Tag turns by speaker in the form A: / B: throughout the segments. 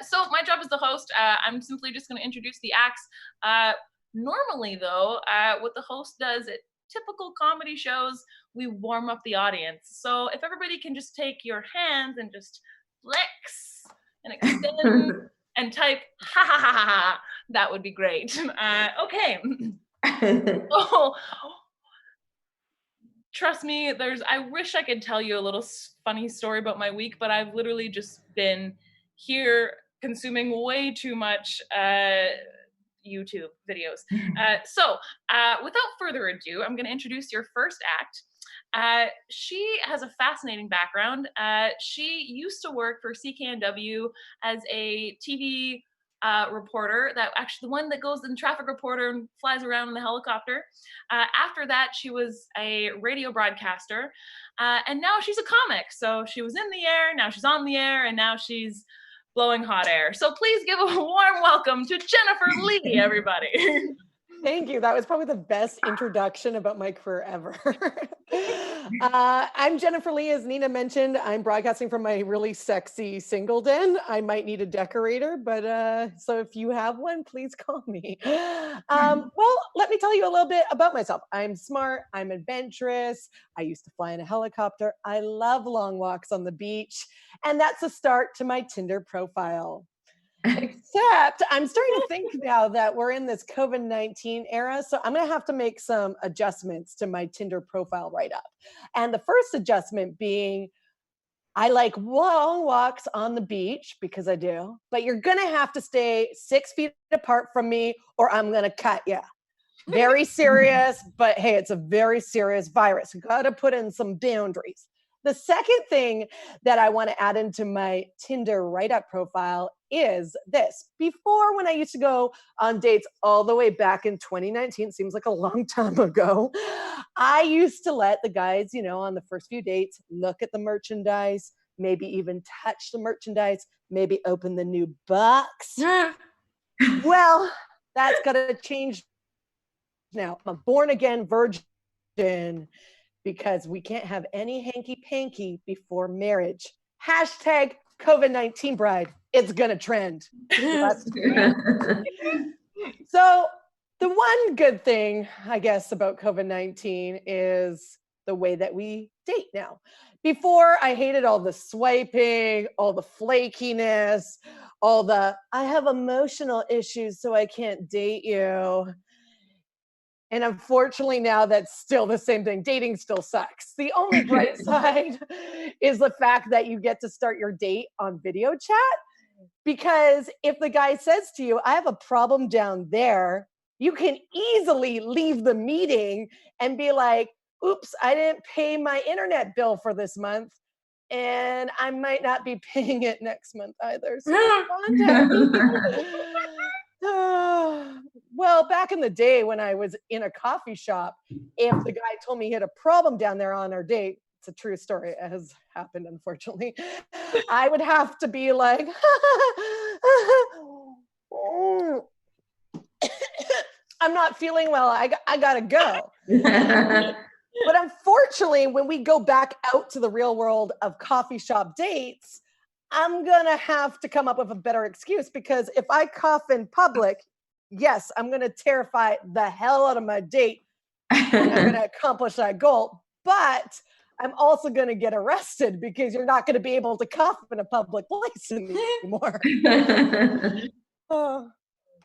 A: So my job as the host, I'm simply just going to introduce the acts. Normally, though, what the host does at typical comedy shows, we warm up the audience. So if everybody can just take your hands and just flex and extend and type ha ha ha ha ha, that would be great. Okay. Oh, trust me, I wish I could tell you a little funny story about my week, but I've literally just been here consuming way too much YouTube videos. Without further ado, I'm going to introduce your first act. She has a fascinating background. She used to work for CKNW as a TV reporter, that actually the one that goes in traffic reporter and flies around in the helicopter. After that, she was a radio broadcaster, and now she's a comic. So she was in the air, now she's on the air, and now she's blowing hot air. So please give a warm welcome to Jennifer Lee, everybody.
B: Thank you. That was probably the best introduction about my career ever. I'm Jennifer Lee, as Nina mentioned. I'm broadcasting from my really sexy single den. I might need a decorator, but so if you have one, please call me. Well, let me tell you a little bit about myself. I'm smart. I'm adventurous. I used to fly in a helicopter. I love long walks on the beach. And that's a start to my Tinder profile. Except I'm starting to think now that we're in this COVID-19 era, so I'm going to have to make some adjustments to my Tinder profile right up. And the first adjustment being, I like long walks on the beach because I do, but you're going to have to stay 6 feet apart from me or I'm going to cut you. Very serious, but hey, it's a very serious virus. You got to put in some boundaries. The second thing that I want to add into my Tinder write-up profile is this. Before, when I used to go on dates all the way back in 2019, seems like a long time ago, I used to let the guys, on the first few dates, look at the merchandise, maybe even touch the merchandise, maybe open the new box. Well, that's got to change now. I'm a born-again virgin, because we can't have any hanky-panky before marriage. Hashtag COVID-19 bride. It's going to trend. So the one good thing, I guess, about COVID-19 is the way that we date now. Before, I hated all the swiping, all the flakiness, all the, I have emotional issues, so I can't date you. And unfortunately, now that's still the same thing. Dating still sucks. The only bright side is the fact that you get to start your date on video chat. Because if the guy says to you, I have a problem down there, you can easily leave the meeting and be like, oops, I didn't pay my internet bill for this month. And I might not be paying it next month either. So contact me. Well, back in the day when I was in a coffee shop, if the guy told me he had a problem down there on our date, it's a true story, it has happened, unfortunately, I would have to be like, I'm not feeling well, I gotta go. But unfortunately, when we go back out to the real world of coffee shop dates, I'm gonna have to come up with a better excuse, because if I cough in public, yes, I'm gonna terrify the hell out of my date. And I'm gonna accomplish that goal, but I'm also gonna get arrested because you're not gonna be able to cough in a public place anymore.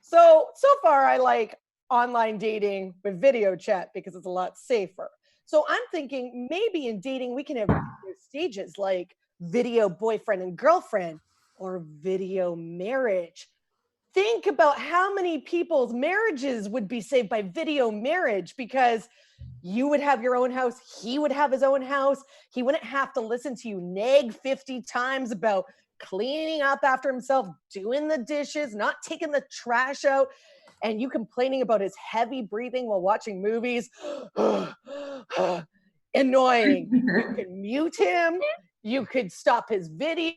B: So far I like online dating with video chat because it's a lot safer. So I'm thinking maybe in dating we can have stages like video boyfriend and girlfriend or video marriage. Think about how many people's marriages would be saved by video marriage, because you would have your own house, he would have his own house, he wouldn't have to listen to you nag 50 times about cleaning up after himself, doing the dishes, not taking the trash out, and you complaining about his heavy breathing while watching movies. Annoying. You can mute him, you could stop his video,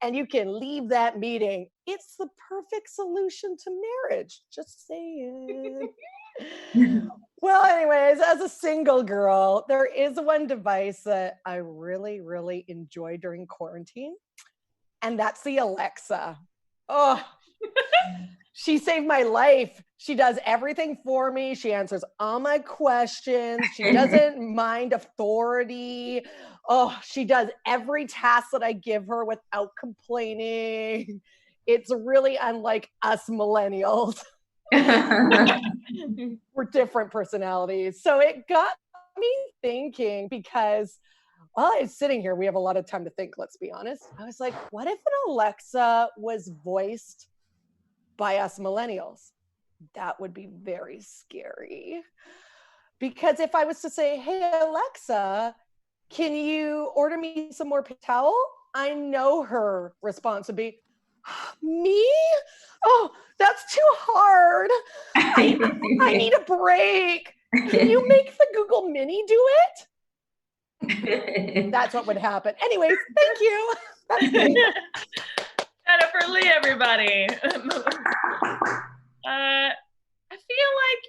B: and you can leave that meeting. It's the perfect solution to marriage. Just saying. Well, anyways, as a single girl, there is one device that I really, really enjoy during quarantine. and that's the Alexa. Oh, she saved my life. She does everything for me. She answers all my questions. She doesn't mind authority. Oh, she does every task that I give her without complaining. It's really unlike us millennials. We're different personalities. So it got me thinking, because while I was sitting here, we have a lot of time to think, let's be honest. I was like, what if an Alexa was voiced by us millennials? That would be very scary. Because if I was to say, hey, Alexa, can you order me some more paper towel? I know her response would be, me? Oh, that's too hard. I need a break. Can you make the Google Mini do it? That's what would happen. Anyways, thank you. That's me.
A: Shout out for Lee, everybody. I feel like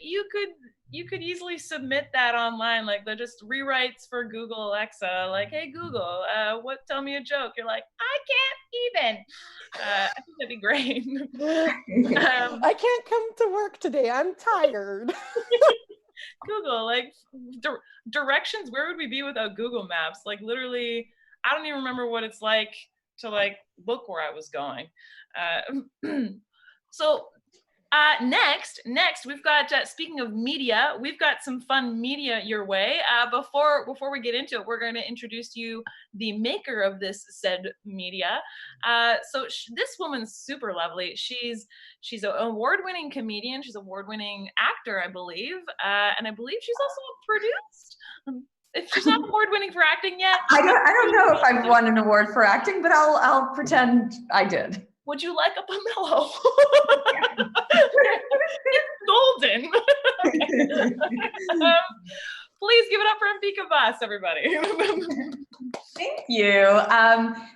A: you could easily submit that online, like they're just rewrites for Google Alexa, like, hey Google, tell me a joke. You're like, I can't even. I think that'd be great.
B: I can't come to work today. I'm tired.
A: Google, like directions. Where would we be without Google Maps? Like literally, I don't even remember what it's like to like look where I was going. So next we've got, speaking of media, we've got some fun media your way. Before we get into it, we're going to introduce you the maker of this said media. So this woman's super lovely. She's an award-winning comedian. She's an award-winning actor, I believe, and I believe she's also produced. If she's not award-winning for acting yet,
C: I don't know if I've won an award for acting, but I'll pretend I did.
A: Would you like a pomelo? It's golden. Please give it up for Ambika Voss, everybody.
C: Thank you.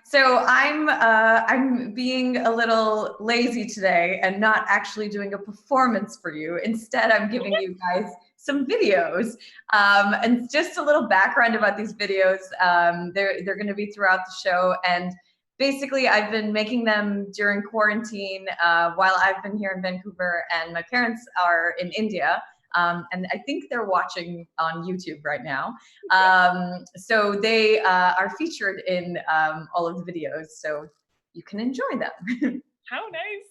C: So I'm being a little lazy today and not actually doing a performance for you. Instead, I'm giving you guys some videos, and just a little background about these videos. They're going to be throughout the show, and basically, I've been making them during quarantine while I've been here in Vancouver, and my parents are in India. And I think they're watching on YouTube right now. So they are featured in all of the videos, so you can enjoy them.
A: How nice.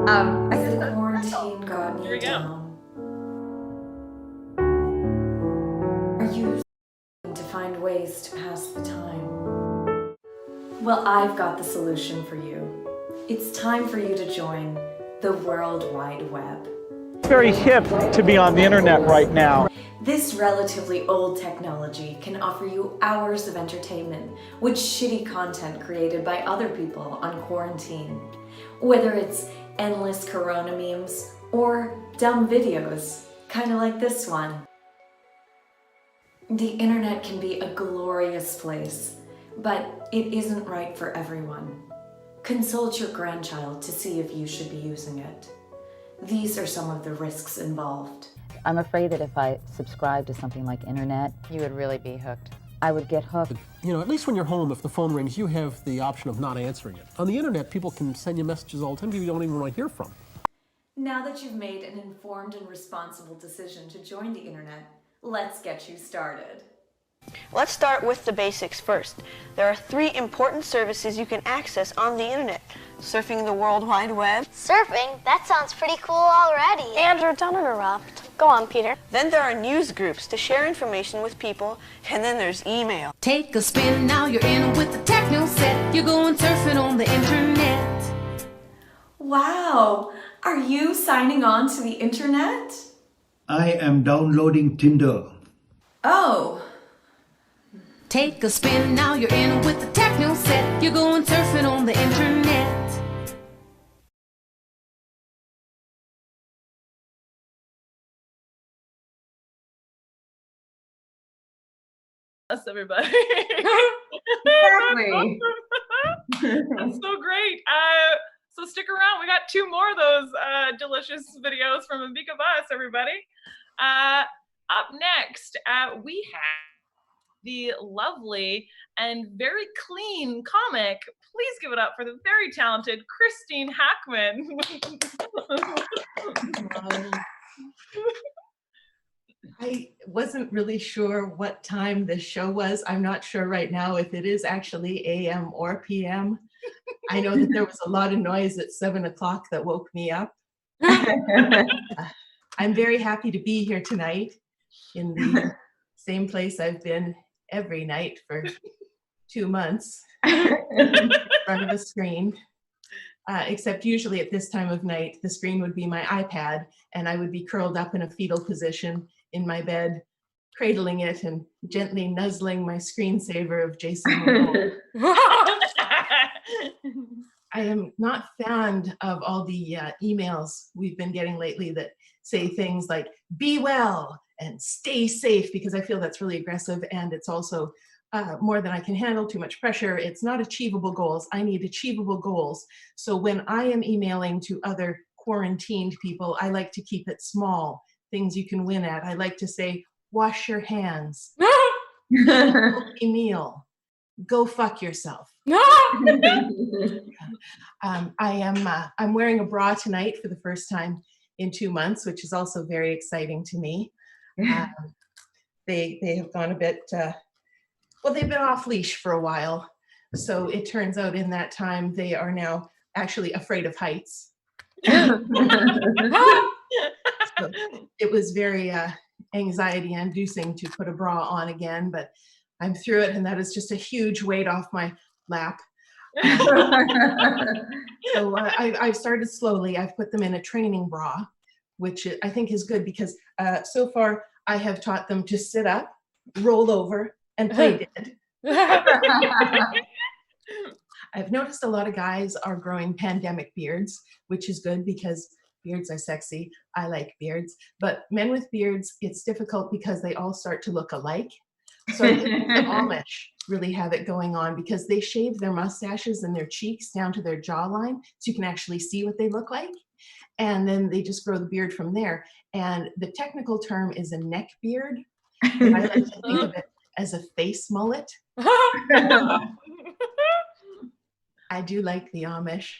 C: I guess
D: the quarantine got
A: Here we
D: me
A: go.
D: down. Are you to find ways to pass the time? Well, I've got the solution for you. It's time for you to join the World Wide Web.
E: Very hip to be on the internet right now.
D: This relatively old technology can offer you hours of entertainment with shitty content created by other people on quarantine. Whether it's endless corona memes or dumb videos, kind of like this one. The internet can be a glorious place, but it isn't right for everyone. Consult your grandchild to see if you should be using it. These are some of the risks involved.
F: I'm afraid that if I subscribe to something like internet,
G: You would really be hooked.
F: I would get hooked.
H: You know, at least when you're home, if the phone rings, you have the option of not answering it. On the internet, people can send you messages all the time people you don't even want to hear from.
D: Now that you've made an informed and responsible decision to join the internet, let's get you started.
I: Let's start with the basics first. There are 3 important services you can access on the internet. Surfing the World Wide Web.
J: Surfing? That sounds pretty cool already.
I: Andrew, don't interrupt. Go on, Peter. Then there are news groups to share information with people, and then there's email.
K: Take a spin, now you're in with the techno set. You're going surfing on the internet.
D: Wow, are you signing on to the internet?
L: I am downloading Tinder.
D: Oh.
K: Take a spin, now you're in with the techno set. You're going surfing on the internet.
A: Us, everybody.
C: Exactly.
A: That's so great. So stick around. We got 2 more of those delicious videos from Ambika Voss, everybody. Up next, we have the lovely and very clean comic. Please give it up for the very talented Christine Hackman.
G: I wasn't really sure what time the show was. I'm not sure right now if it is actually AM or PM. I know that there was a lot of noise at 7 o'clock that woke me up. I'm very happy to be here tonight in the same place I've been every night for 2 months in front of a screen. Except usually at this time of night, the screen would be my iPad and I would be curled up in a fetal position in my bed, cradling it and gently nuzzling my screensaver of Jason Momoa. I am not fond of all the emails we've been getting lately that say things like, be well and stay safe, because I feel that's really aggressive and it's also more than I can handle, too much pressure. It's not achievable goals. I need achievable goals. So when I am emailing to other quarantined people, I like to keep it small, things you can win at. I like to say, wash your hands, healthy meal, go fuck yourself. I'm wearing a bra tonight for the first time in 2 months, which is also very exciting to me. They have gone a bit, well, they've been off leash for a while. So it turns out in that time, they are now actually afraid of heights. So it was very anxiety inducing to put a bra on again, but I'm through it, and that is just a huge weight off my lap. So I've started slowly. I've put them in a training bra, which I think is good because so far I have taught them to sit up, roll over, and play dead. I've noticed a lot of guys are growing pandemic beards, which is good because beards are sexy. I like beards. But men with beards, it's difficult because they all start to look alike. So I think the Amish really have it going on because they shave their mustaches and their cheeks down to their jawline so you can actually see what they look like. And then they just grow the beard from there. And the technical term is a neck beard. And I like to think of it as a face mullet. I do like the Amish.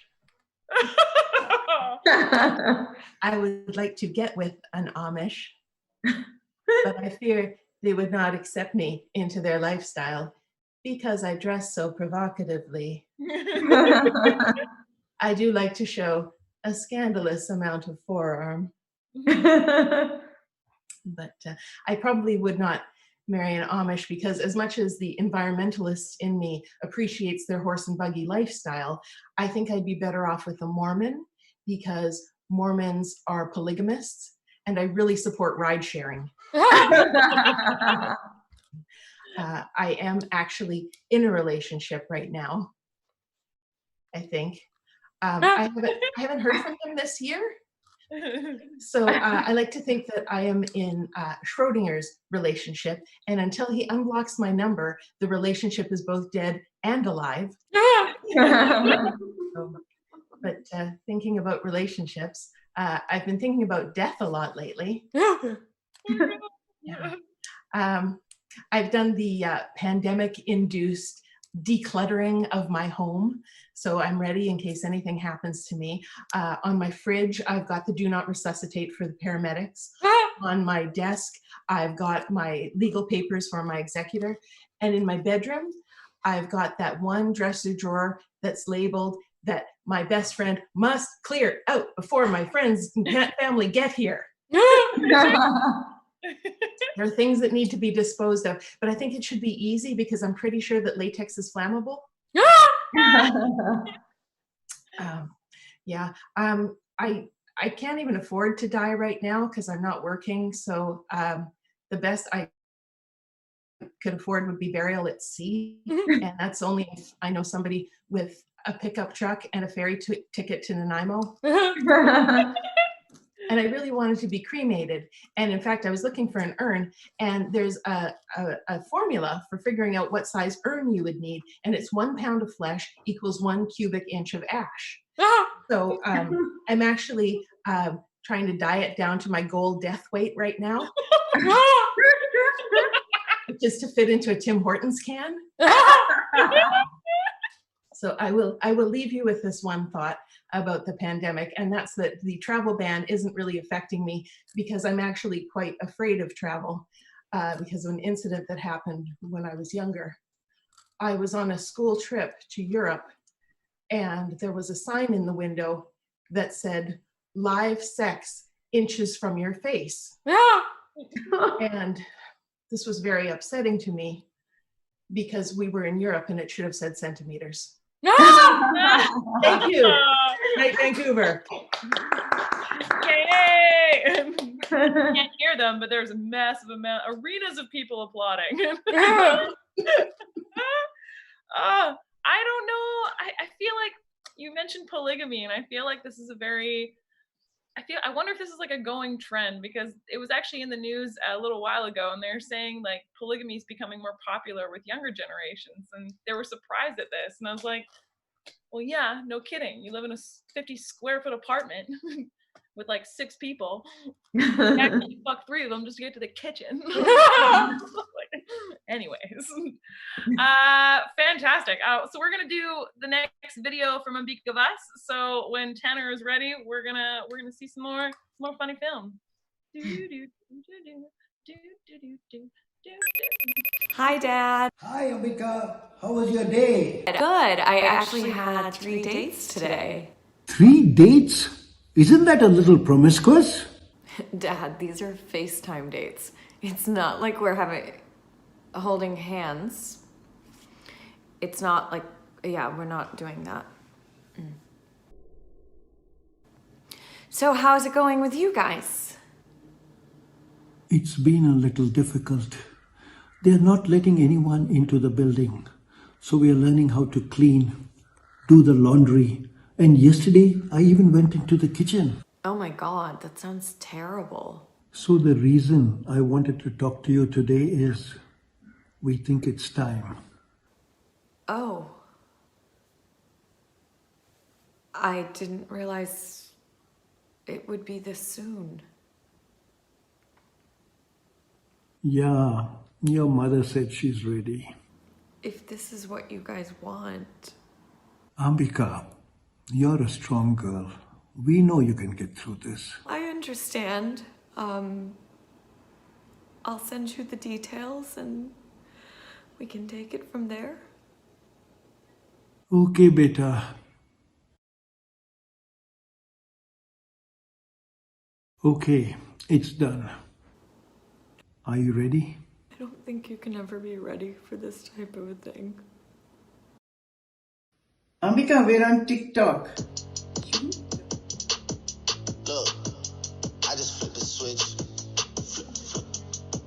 G: I would like to get with an Amish, but I fear they would not accept me into their lifestyle because I dress so provocatively. I do like to show a scandalous amount of forearm. But I probably would not marry an Amish because as much as the environmentalist in me appreciates their horse and buggy lifestyle, I think I'd be better off with a Mormon because Mormons are polygamists and I really support ride sharing. I am actually in a relationship right now, I think. I haven't heard from him this year. So I like to think that I am in Schrodinger's relationship, and until he unblocks my number, the relationship is both dead and alive. But thinking about relationships, I've been thinking about death a lot lately. Yeah. I've done the pandemic-induced decluttering of my home, so I'm ready in case anything happens to me. On my fridge, I've got the do not resuscitate for the paramedics. On my desk, I've got my legal papers for my executor. And in my bedroom, I've got that one dresser drawer that's labeled that my best friend must clear out before my friends and family get here. There are things that need to be disposed of, but I think it should be easy because I'm pretty sure that latex is flammable. I can't even afford to die right now because I'm not working. So the best I could afford would be burial at sea. And that's only if I know somebody with a pickup truck and a ferry ticket to Nanaimo. And I really wanted to be cremated. And in fact, I was looking for an urn, and there's a formula for figuring out what size urn you would need. And it's 1 pound of flesh equals 1 cubic inch of ash. So I'm actually trying to diet down to my goal death weight right now. is to fit into a Tim Hortons can. So I will leave you with this one thought about the pandemic, and that's that the travel ban isn't really affecting me because I'm actually quite afraid of travel because of an incident that happened when I was younger. I was on a school trip to Europe, and there was a sign in the window that said, "Live sex inches from your face." And this was very upsetting to me because we were in Europe and it should have said centimeters. Thank you. Night, Vancouver.
A: Yay! Can't hear them, but there's a massive amount, arenas of people applauding. I don't know. I feel like you mentioned polygamy, and I feel like this is I wonder if this is like a going trend, because it was actually in the news a little while ago, and they're saying like polygamy is becoming more popular with younger generations, and they were surprised at this. And I was like, well, yeah, no kidding. You live in a 50 square foot apartment with like 6 people. Actually, fuck 3 of them just to get to the kitchen. Anyways, fantastic. So we're gonna do the next video from Ambika Vass. So when Tanner is ready, we're gonna see some more funny film.
D: Hi, Dad.
L: Hi, Ambika. How was your day?
D: Good. I actually had 3 dates today.
L: 3 dates? Isn't that a little promiscuous?
D: Dad, these are FaceTime dates. It's not like we're holding hands. It's not like, yeah, we're not doing that. So how's it going with you guys?
L: It's been a little difficult. They're not letting anyone into the building. So we are learning how to clean, do the laundry. And yesterday, I even went into the kitchen.
D: Oh my God, that sounds terrible.
L: So the reason I wanted to talk to you today is we think it's time.
D: Oh. I didn't realize it would be this soon.
L: Yeah, your mother said she's ready.
D: If this is what you guys want.
L: Ambika, you're a strong girl. We know you can get through this.
D: I understand. I'll send you the details and we can take it from there.
L: Okay, beta. Okay, it's done. Are you ready?
D: I don't think you can ever be ready for this type of a thing.
M: Ambika, we're on TikTok.
N: Look, I just flipped the switch. Flip.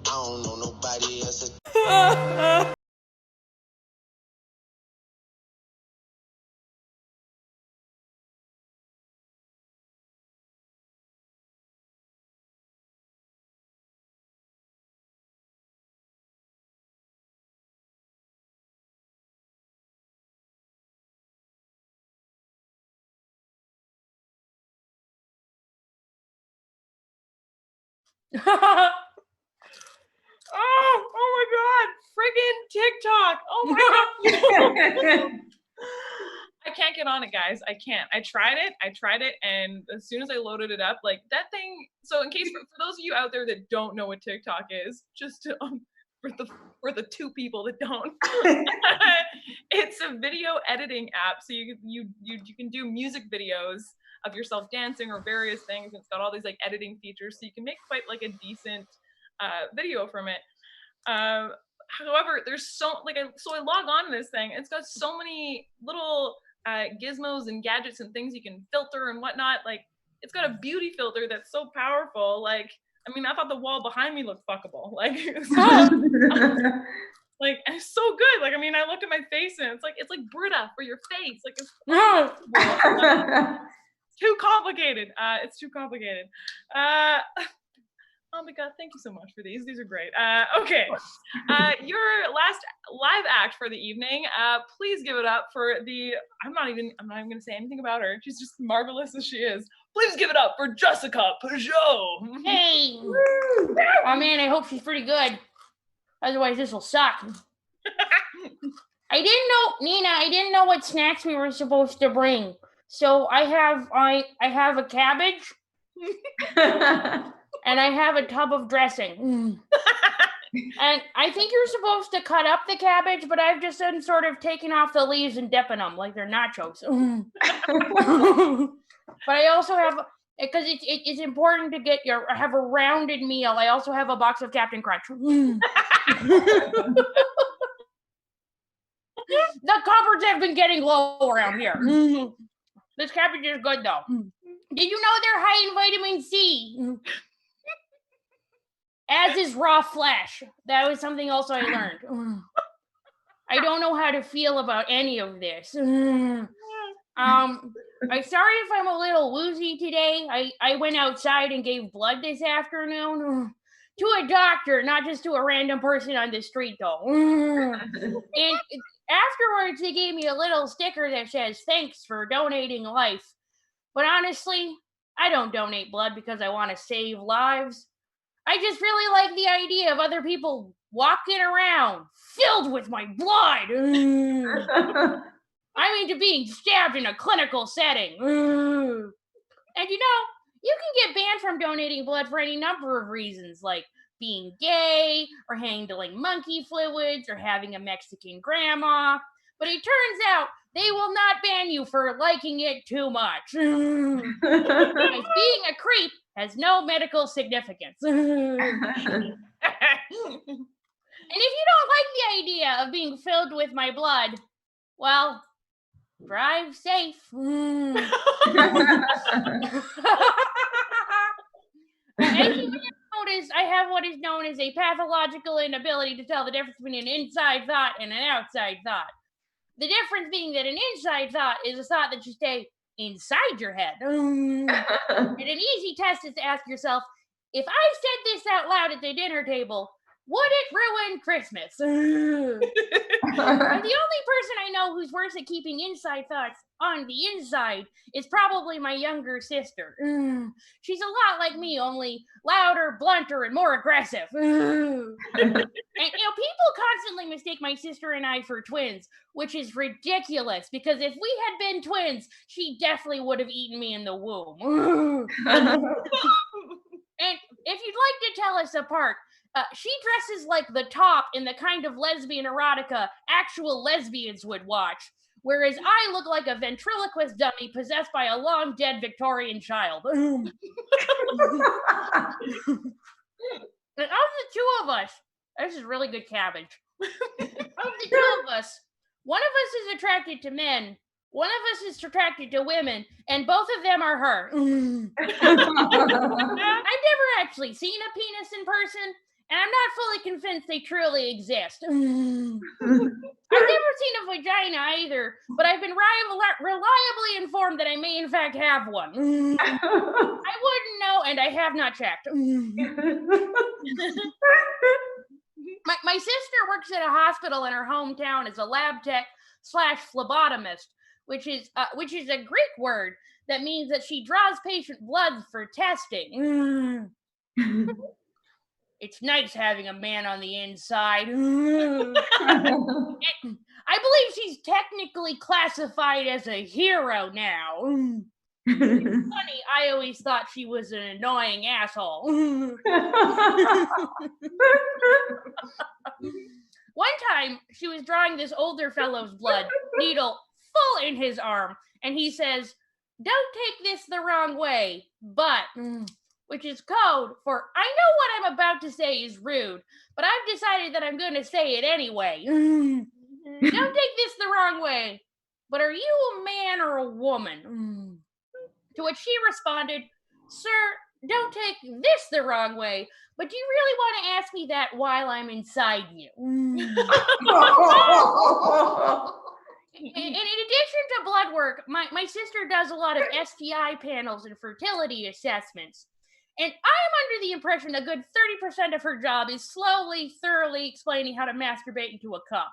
N: I don't know nobody else.
A: Oh my God, friggin' TikTok. Oh my God. I can't get on it, guys. I can't. I tried it, and as soon as I loaded it up, like that thing. So in case for those of you out there that don't know what TikTok is, just to, for the 2 people that don't, it's a video editing app. So you can do music videos of yourself dancing or various things. And it's got all these like editing features, so you can make quite like a decent video from it. However, there's so I log on to this thing. It's got so many little gizmos and gadgets and things you can filter and whatnot. Like it's got a beauty filter that's so powerful. Like, I mean, I thought the wall behind me looked fuckable. Like, like it's so good. Like, I mean, I looked at my face and it's like Brita for your face. Like it's too complicated. It's too complicated. Oh my God, thank you so much for these. These are great. Okay, your last live act for the evening. Please give it up for the, I'm not even gonna say anything about her. She's just marvelous as she is. Please give it up for Jessica Peugeot.
O: Hey! Oh man, I hope she's pretty good. Otherwise, this will suck. I didn't know what snacks we were supposed to bring. So I have a cabbage and I have a tub of dressing. And I think you're supposed to cut up the cabbage, but I've just been sort of taking off the leaves and dipping them like they're nachos. But I also have, because it's important to have a rounded meal. I also have a box of Captain Crunch. The cupboards have been getting low around here. This cabbage is good though. Did you know they're high in vitamin C? As is raw flesh. That was something else I learned. I don't know how to feel about any of this. I'm sorry if I'm a little woozy today. I went outside and gave blood this afternoon. To a doctor, not just to a random person on the street though. And afterwards, they gave me a little sticker that says, "Thanks for donating life." But honestly, I don't donate blood because I want to save lives. I just really like the idea of other people walking around filled with my blood. I'm into being stabbed in a clinical setting. And you know, you can get banned from donating blood for any number of reasons, like being gay, or handling monkey fluids, or having a Mexican grandma. But it turns out they will not ban you for liking it too much. Because being a creep has no medical significance. And if you don't like the idea of being filled with my blood, well, drive safe. As you may have noticed, I have what is known as a pathological inability to tell the difference between an inside thought and an outside thought. The difference being that an inside thought is a thought that you stay inside your head. And an easy test is to ask yourself, if I said this out loud at the dinner table, would it ruin Christmas? The only person I know who's worse at keeping inside thoughts on the inside is probably my younger sister. She's a lot like me, only louder, blunter, and more aggressive. And people constantly mistake my sister and I for twins, which is ridiculous because if we had been twins, she definitely would have eaten me in the womb. And if you'd like to tell us apart, she dresses like the top in the kind of lesbian erotica actual lesbians would watch, whereas I look like a ventriloquist dummy possessed by a long-dead Victorian child. And of the two of us, this is really good cabbage. Of the two of us, one of us is attracted to men, one of us is attracted to women, and both of them are her. I've never actually seen a penis in person, and I'm not fully convinced they truly exist. I've never seen a vagina either, but I've been reliably informed that I may in fact have one. I wouldn't know, and I have not checked. My sister works at a hospital in her hometown as a lab tech / phlebotomist, which is a Greek word that means that she draws patient blood for testing. It's nice having a man on the inside. I believe she's technically classified as a hero now. It's funny, I always thought she was an annoying asshole. One time, she was drawing this older fellow's blood, needle full in his arm, and he says, "Don't take this the wrong way, but," which is code for, I know what I'm about to say is rude, but I've decided that I'm going to say it anyway. Don't take this the wrong way, but are you a man or a woman? To which she responded, "Sir, don't take this the wrong way, but do you really want to ask me that while I'm inside you?" In addition to blood work, my sister does a lot of STI panels and fertility assessments. And I'm under the impression a good 30% of her job is slowly, thoroughly explaining how to masturbate into a cup.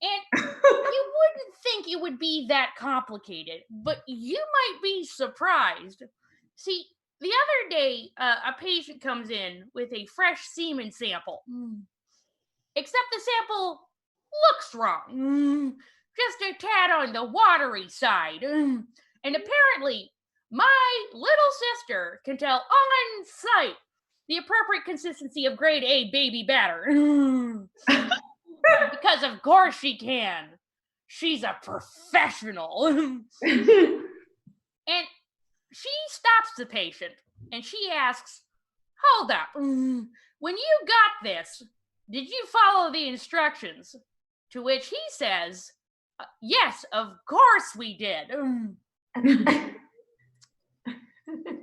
O: And you wouldn't think it would be that complicated, but you might be surprised. See, the other day, a patient comes in with a fresh semen sample. except the sample looks wrong. Just a tad on the watery side. And apparently, my little sister can tell on sight the appropriate consistency of grade A baby batter. Because of course she can. She's a professional. And she stops the patient and she asks, hold up, when you got this, did you follow the instructions? To which he says, yes, of course we did.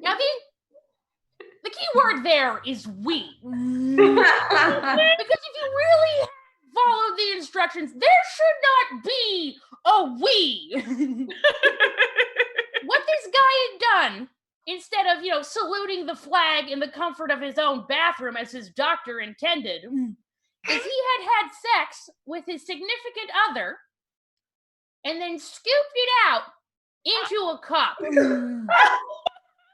O: Now, the key word there is we. Because if you really follow the instructions, there should not be a we. What this guy had done, instead of, saluting the flag in the comfort of his own bathroom as his doctor intended, is he had sex with his significant other and then scooped it out into a cup,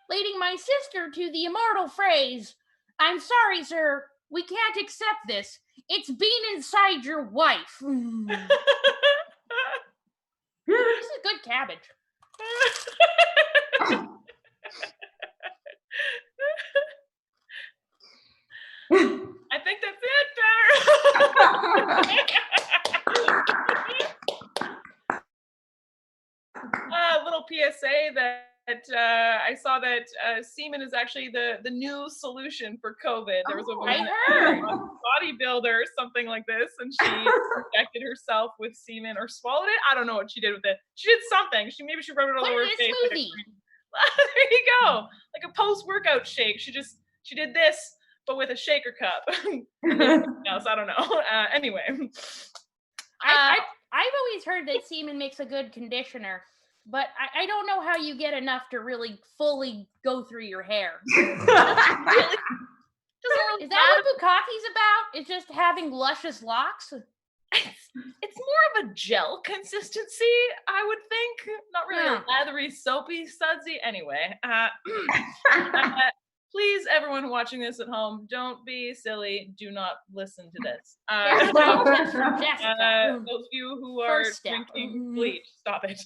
O: leading my sister to the immortal phrase, I'm sorry, sir, we can't accept this. It's been inside your wife. This is good cabbage.
A: I think that's it, Tanner. Little PSA that I saw that semen is actually the new solution for COVID. There was a woman, bodybuilder or something like this, and she injected herself with semen or swallowed it. I don't know what she did with it. She did something. Maybe she rubbed it all over her face. Like there you go, like a post-workout shake. She did this, but with a shaker cup. Else, I don't know. Anyway,
O: I've always heard that semen makes a good conditioner. But I don't know how you get enough to really fully go through your hair. Is that what Bukkake's about? Is just having luscious locks?
A: It's more of a gel consistency, I would think. Not really a lathery, soapy, sudsy. Anyway, please, everyone watching this at home, don't be silly. Do not listen to this. Those of you who are drinking bleach, stop it.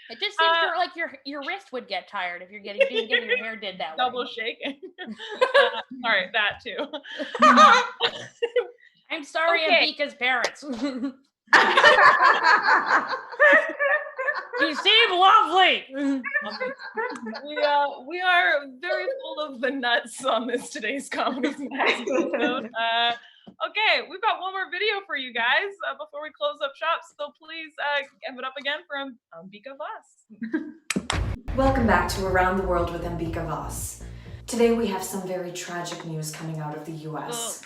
O: It just seems like your wrist would get tired if you're getting your hair did that
A: double
O: way.
A: shaking. Sorry, that too.
O: I'm sorry, Ambika's parents. You seem lovely.
A: We are very full of the nuts on today's Comedy Snacks episode. Okay, we've got one more video for you guys before we close up shop. So please give it up again from Ambika Voss.
D: Welcome back to Around the World with Ambika Voss. Today we have some very tragic news coming out of the US.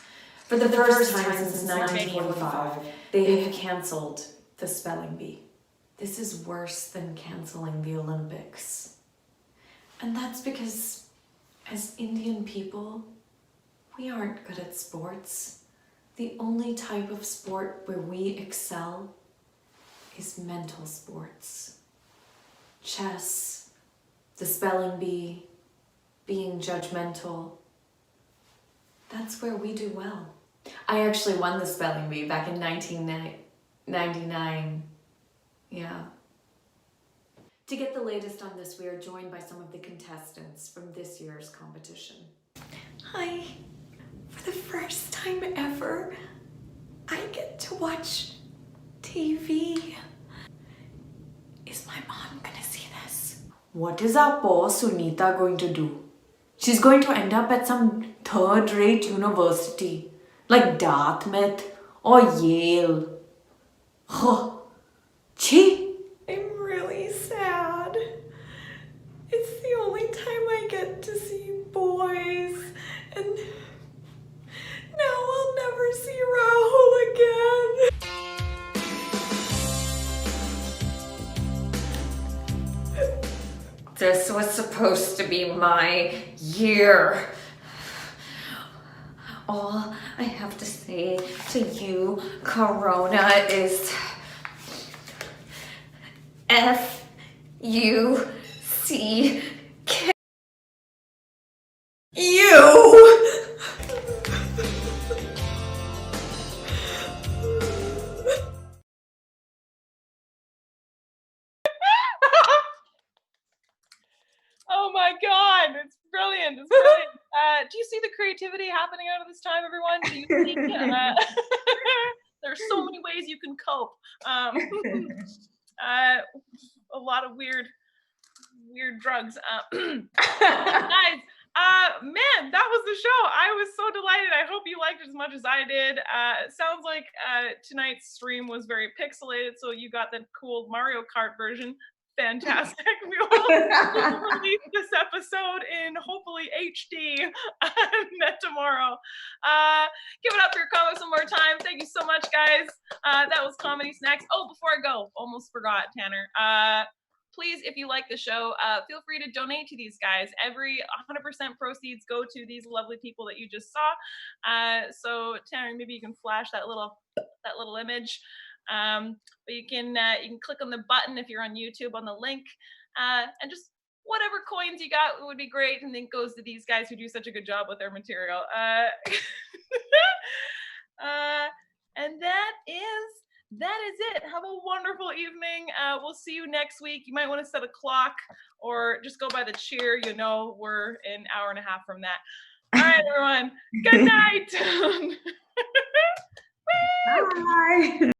D: For the first time since 1945, they have canceled the spelling bee. This is worse than canceling the Olympics. And that's because, as Indian people, we aren't good at sports. The only type of sport where we excel is mental sports. Chess, the spelling bee, being judgmental. That's where we do well. I actually won the spelling bee back in 1999. Yeah. To get the latest on this, we are joined by some of the contestants from this year's competition. Hi. For the first time ever, I get to watch TV. Is my mom gonna see this? What is our poor Sunita going to do? She's going to end up at some third-rate university, like Dartmouth or Yale. Huh. Chi. I'm really sad. It's the only time I get to see boys, and now I'll never see Rahul again. This was supposed to be my year. All I have to say to you, Corona, is F-U-C-K. You!
A: Oh my God, it's brilliant. It's brilliant. Do you see the creativity happening out of this time, everyone? Do you think there's so many ways you can cope? A lot of weird drugs. Guys, man, that was the show. I was so delighted. I hope you liked it as much as I did. It sounds like tonight's stream was very pixelated, so you got the cool Mario Kart version. Fantastic. We will release this episode in hopefully HD tomorrow. Give it up for your comments one more time. Thank you so much, guys. That was Comedy Snacks. Oh, before I go, almost forgot, Tanner. Please, if you like the show, feel free to donate to these guys. Every 100% proceeds go to these lovely people that you just saw. So Tanner, maybe you can flash that little image. But you can click on the button if you're on YouTube on the link, and just whatever coins you got would be great. And then it goes to these guys who do such a good job with their material. And that is it. Have a wonderful evening. We'll see you next week. You might want to set a clock or just go by the cheer. You know, we're an hour and a half from that. All right, everyone. Good night.
C: Bye.